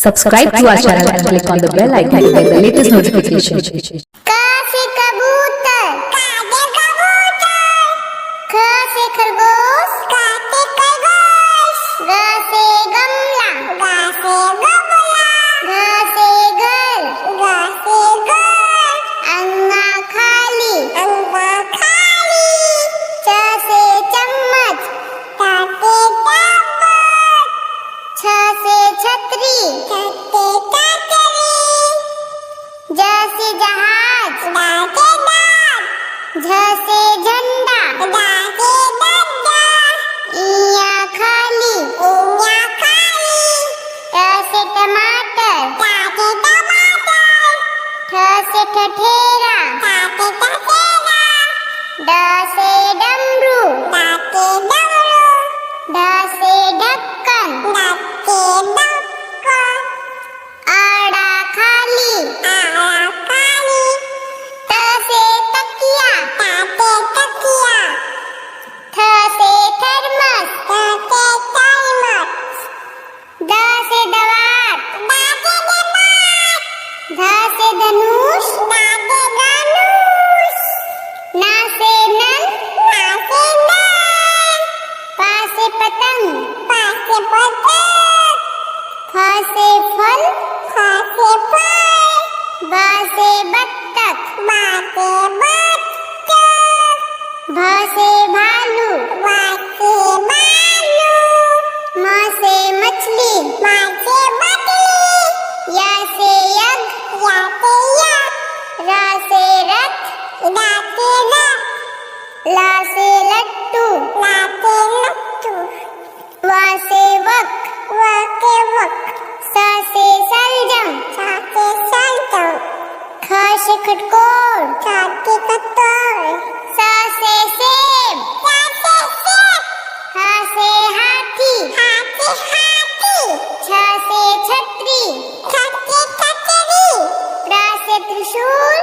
Subscribe to our channel and click on the bell icon to get the latest notification. क से कबूतर, ख से खरगोश, ग से गमला, घ से घर, अंगा खाली, च से चम्मच, छ से छतरी, ज से जहाज, झ से झंडा, इया खाली, ट से टमाटर, ठ से ठठेरा, ड से डमरू, ढ से ढक्कन, आड़ा खाली, त से तकिया, थ से थर्मस, द से दवात, ध से धनुष, न से नल, प से पतंग, फ से फल, ब से बत्तख, भ से भालू, म से मछली, य से यज्ञ, र से रथ, ल से लट्टू, व से वक, स से सलजम, ख से खटकोर, स से सेब, ह से हाथी, छ से छतरी, त्र से त्रिशूल,